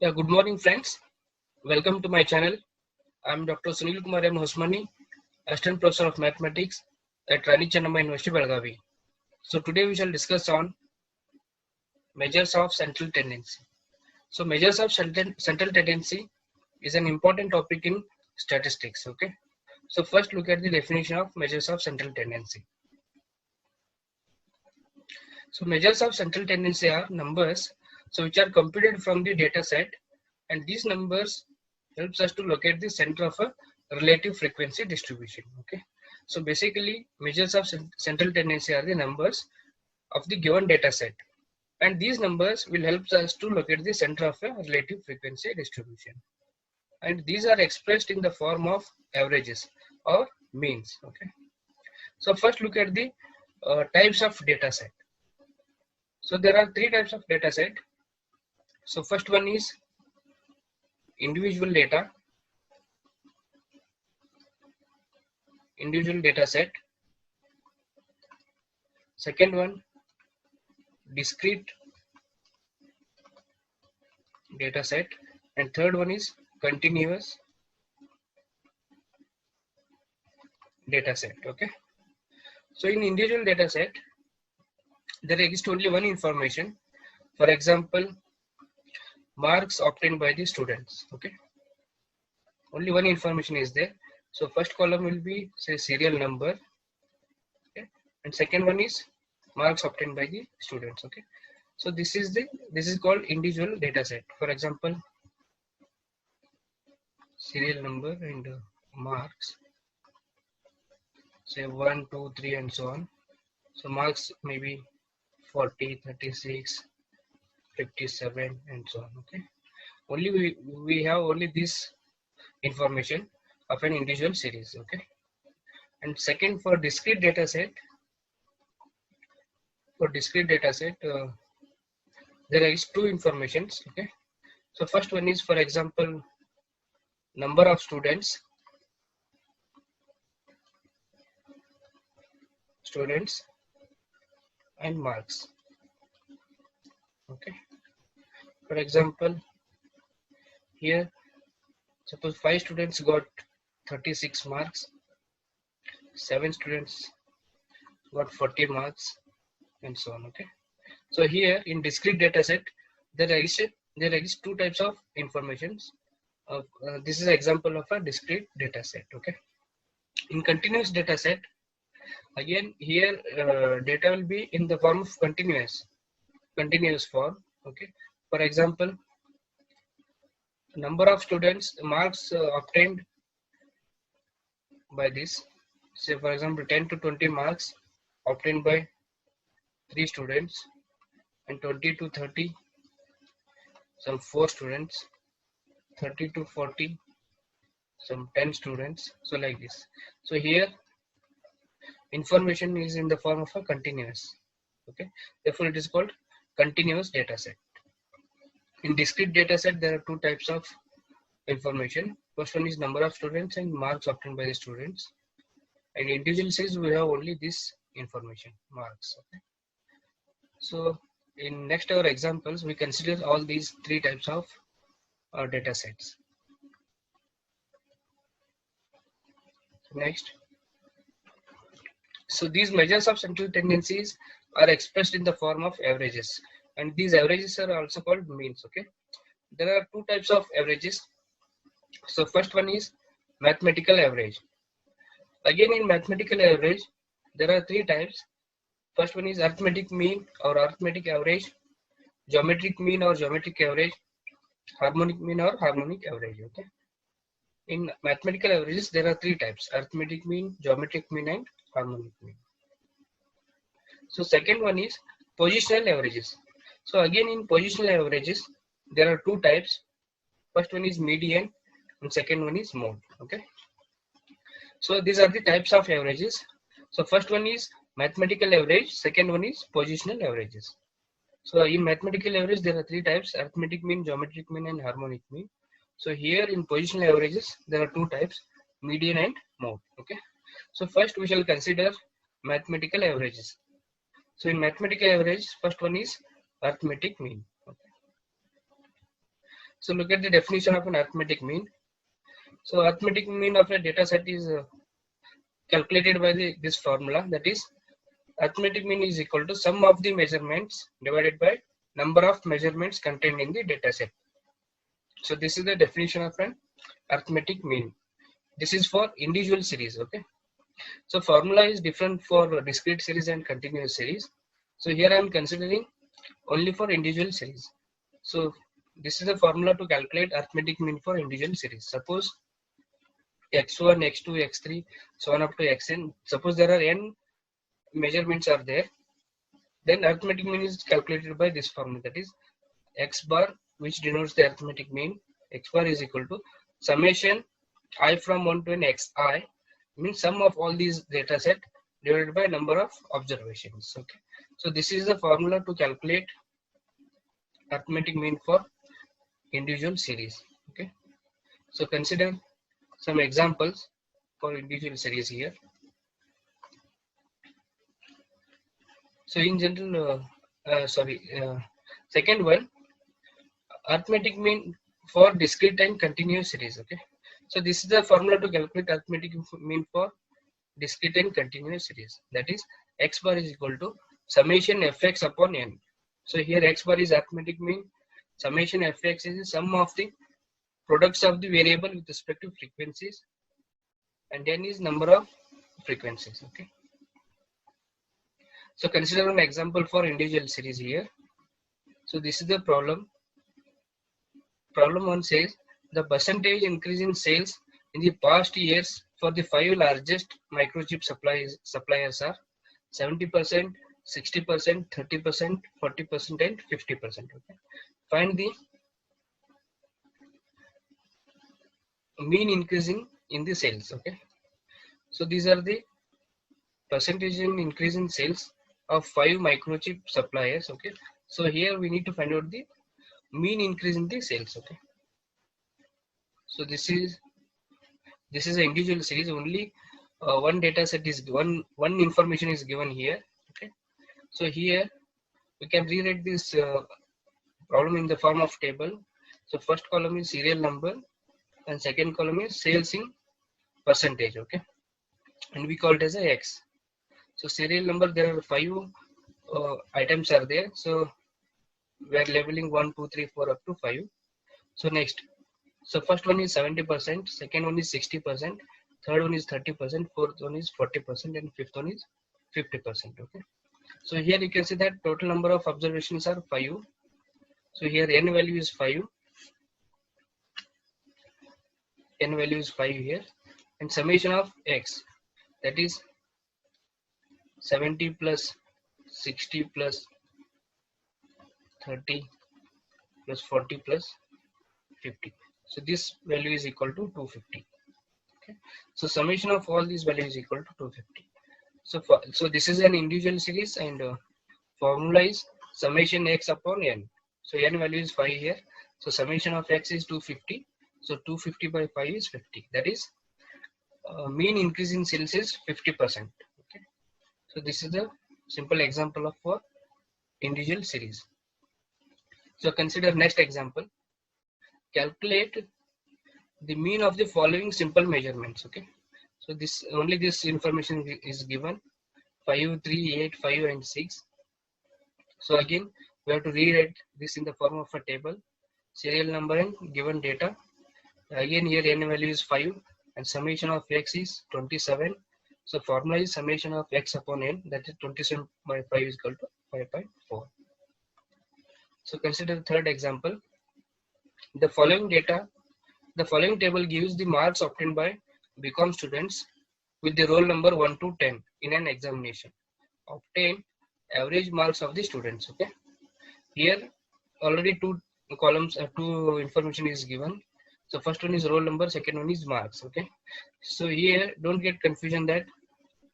Yeah, good morning, friends. Welcome to my channel. I'm Dr. Sunil Kumar M. Hosmani, Assistant Professor of Mathematics at Rani Chennamma University, Belagavi. So today we shall discuss on measures of central tendency. So measures of central tendency is an important topic in statistics. Okay. So first look at the definition of measures of central tendency. So measures of central tendency are numbers which are computed from the data set, and these numbers helps us to locate the center of a relative frequency distribution. Okay, so basically measures of central tendency are the numbers of the given data set, and these numbers will help us to locate the center of a relative frequency distribution, and these are expressed in the form of averages or means. Okay, so first look at the types of data set. So there are three types of data set. So first one is individual data set. Second one, discrete data set, and third one is continuous data set. Okay, so in individual data set there exists only one information. For example, marks obtained by the students. Okay, only one information is there. So first column will be say serial number, okay, and second one is marks obtained by the students. Okay, so this is called individual data set. For example, serial number and marks, say 1, 2, 3 and so on. So marks maybe 40, 36, 57 and so on. Okay, only we have only this information of an individual series. Okay, and second, for discrete data set, there is two informations. Okay, so first one is, for example, number of students and marks. Okay, for example, here suppose 5 students got 36 marks, 7 students got 40 marks and so on. Okay, so here in discrete data set there exist two types of informations. This is an example of a discrete data set. Okay, in continuous data set, again here data will be in the form of continuous form. Okay, for example, number of students, marks obtained by this, say for example 10 to 20 marks obtained by 3 students, and 20 to 30 some 4 students, 30 to 40 some 10 students, so like this. So here information is in the form of a continuous. Okay, therefore it is called continuous data set. In discrete data set there are two types of information. First one is number of students and marks obtained by the students, and individual says we have only this information, marks. Okay, so in next our examples we consider all these three types of data sets. Next, so these measures of central tendencies are expressed in the form of averages, and these averages are also called means. Okay, there are two types of averages. So first one is mathematical average. Again, in mathematical average there are three types. First one is arithmetic mean or arithmetic average, geometric mean or geometric average, harmonic mean or harmonic average. Okay, in mathematical averages there are three types: arithmetic mean, geometric mean and harmonic mean. So second one is positional averages. So again in positional averages there are two types. First one is median and second one is mode. Okay, so these are the types of averages. So first one is mathematical average, second one is positional averages. So in mathematical average there are three types: arithmetic mean, geometric mean and harmonic mean. So here in positional averages there are two types: median and mode. Okay, so first we shall consider mathematical averages. So in mathematical average, first one is arithmetic mean. Okay. So look at the definition of an arithmetic mean. So arithmetic mean of a data set is calculated by this formula, that is arithmetic mean is equal to sum of the measurements divided by number of measurements contained in the data set. So this is the definition of an arithmetic mean. This is for individual series. Okay. So formula is different for discrete series and continuous series. So here I am considering only for individual series. So this is a formula to calculate arithmetic mean for individual series. Suppose x1, x2, x3, so on up to xn. Suppose there are n measurements are there, then arithmetic mean is calculated by this formula, that is x bar, which denotes the arithmetic mean. X bar is equal to summation I from 1 to n xi, means sum of all these data set divided by number of observations. Okay, so this is the formula to calculate arithmetic mean for individual series. Okay, so consider some examples for individual series here. So in general, second one, arithmetic mean for discrete and continuous series. Okay, so this is the formula to calculate arithmetic mean for discrete and continuous series, that is x bar is equal to summation fx upon n. So here x bar is arithmetic mean, summation fx is the sum of the products of the variable with respect to frequencies, and n is number of frequencies. Okay, so consider an example for individual series here. So this is the problem. Problem 1 says the percentage increase in sales in the past years for the 5 largest microchip suppliers are 70%, 60%, 30%, 40%, and 50%. Okay. Find the mean increasing in the sales. Okay. So these are the percentage increase in sales of 5 microchip suppliers. Okay. So here we need to find out the mean increase in the sales. Okay. So this is an individual series. Only one data set is one information is given here. Okay, so here we can rewrite this problem in the form of table. So first column is serial number and second column is sales in percentage. Okay, and we call it as a x. So serial number, there are 5 items are there, so we are labeling 1, 2, 3, 4 up to 5. So next, so first one is 70%, second one is 60%, third one is 30%, fourth one is 40%, and fifth one is 50%. Okay, so here you can see that total number of observations are 5. So here n value is 5, n value is 5 here, and summation of x, that is 70 plus 60 plus 30 plus 40 plus 50. So this value is equal to 250. Okay, so summation of all these values is equal to 250. So this is an individual series, and formula is summation x upon n. So n value is 5 here. So summation of x is 250. So 250 by 5 is 50. That is mean increase in sales is 50%. Okay, so this is a simple example of for individual series. So consider next example. Calculate the mean of the following simple measurements. Okay, so this information is given: 5, 3, 8, 5, and 6. So again we have to rewrite this in the form of a table, serial number and given data. Again here n value is 5 and summation of x is 27. So formula is summation of x upon n, that is 27 by 5 is equal to 5.4. So consider the third example. The following table gives the marks obtained by BCom students with the roll number 1 to 10 in an examination. Obtain average marks of the students. Okay, here already two columns, two information is given. So first one is roll number, second one is marks. Okay, so here don't get confusion that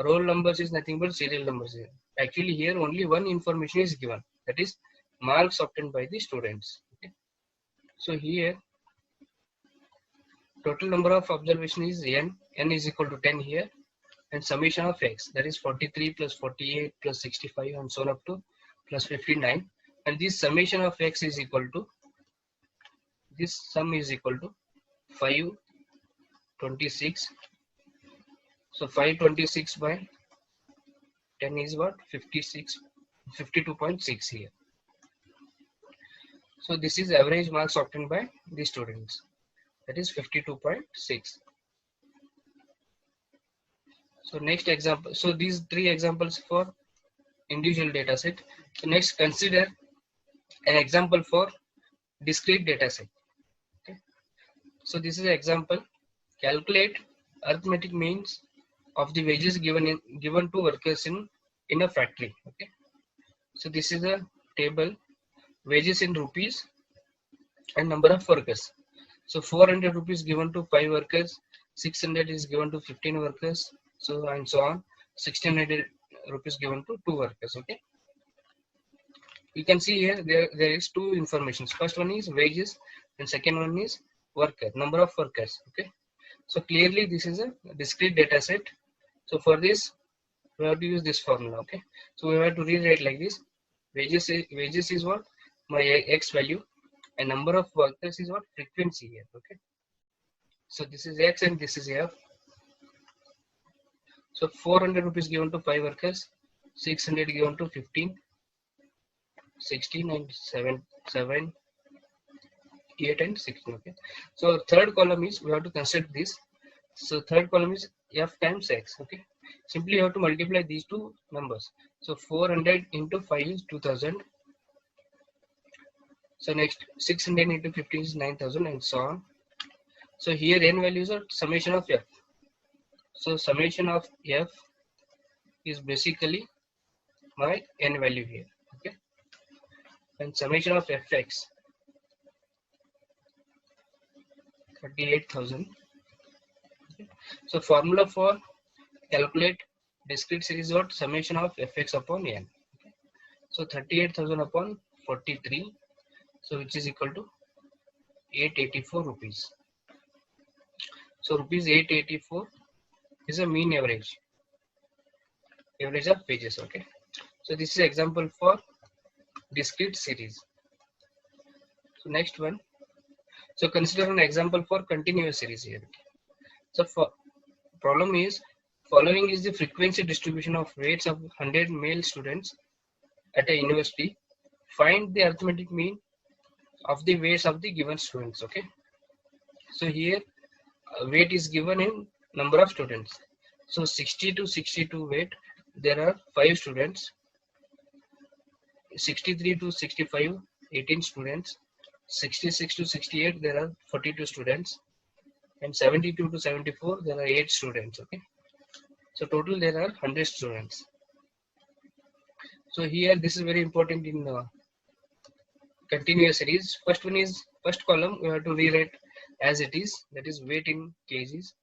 roll numbers is nothing but serial numbers here. Actually here only one information is given, that is marks obtained by the students. Okay, so here total number of observation is n is equal to 10 here, and summation of x, that is 43 plus 48 plus 65 and so on up to plus 59, and this summation of x is equal to this sum is equal to 526. So 526 by 10 is what? 52.6 here. So this is average marks obtained by the students, that is 52.6. So next example, so these three examples for individual data set. So next, consider an example for discrete data set. Okay. So this is an example. Calculate arithmetic means of the wages given to workers in a factory. Okay. So this is a table, wages in rupees and number of workers. So 400 rupees given to 5 workers, 600 is given to 15 workers, so and so on. 1600 rupees given to 2 workers. Okay. You can see here there is two informations. First one is wages and second one is worker, number of workers. Okay. So clearly this is a discrete data set. So for this we have to use this formula. Okay. So we have to rewrite like this. Wages is what? My x value, and number of workers is what? Frequency here. Okay. So this is x and this is f. So 400 rupees given to 5 workers, 600 given to 15, 16 and 7, 8 and 16. Okay. So third column is, we have to consider this. So third column is f times x. Okay. Simply you have to multiply these two numbers. So 400 into 5 is 2000. So next 600 into 15 is 9000 and so on. So here n values are summation of f. So summation of f is basically my n value here. Okay. And summation of fx 38,000. Okay. So formula for calculate discrete series what? Summation of fx upon n. Okay. So 38,000 upon 43. So which is equal to 884 rupees. So rupees 884 is a mean average of wages. Okay. So this is example for discrete series. So next one. So consider an example for continuous series here. So for problem is, following is the frequency distribution of weights of 100 male students at a university. Find the arithmetic mean of the weights of the given students. Okay. So here weight is given in number of students. So 60 to 62 weight, there are 5 students. 63 to 65, 18 students. 66 to 68, there are 42 students. And 72 to 74, there are 8 students. Okay. So total there are 100 students. So here this is very important in continuous series. First column we have to rewrite as it is, that is weight in kgs.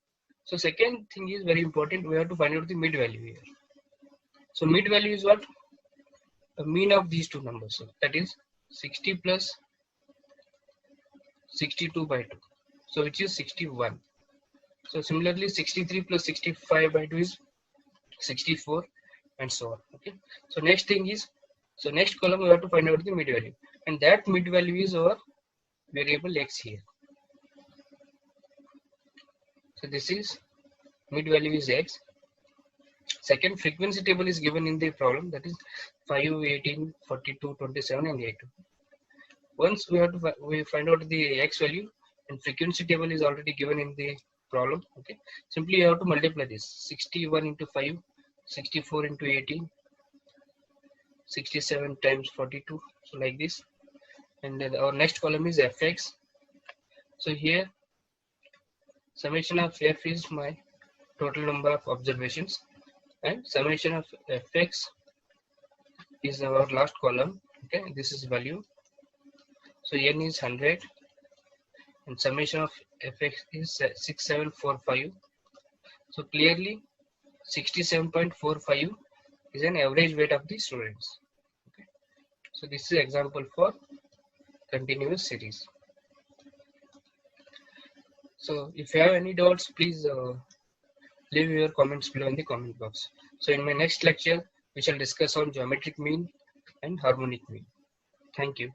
So second thing is very important, we have to find out the mid value here. So mid value is what? The mean of these two numbers. So that is 60 plus 62 by 2. So which is 61. So similarly 63 plus 65 by 2 is 64 and so on. Okay. So next thing is, so next column we have to find out the mid value, and that mid value is our variable x here. So this is mid value is x. Second, frequency table is given in the problem, that is 5, 18, 42, 27 and 8. Once we have to find out the x value, and frequency table is already given in the problem. Okay. Simply you have to multiply this. 61 into 5, 64 into 18, 67 times 42. So like this. And then our next column is fx. So here summation of f is my total number of observations, and summation of fx is our last column. Okay, this is value. So n is 100 and summation of fx is 6745. So clearly 67.45 is an average weight of the students. Okay. So this is example for continuous series. So if you have any doubts, please leave your comments below in the comment box. So in my next lecture, we shall discuss on geometric mean and harmonic mean. Thank you.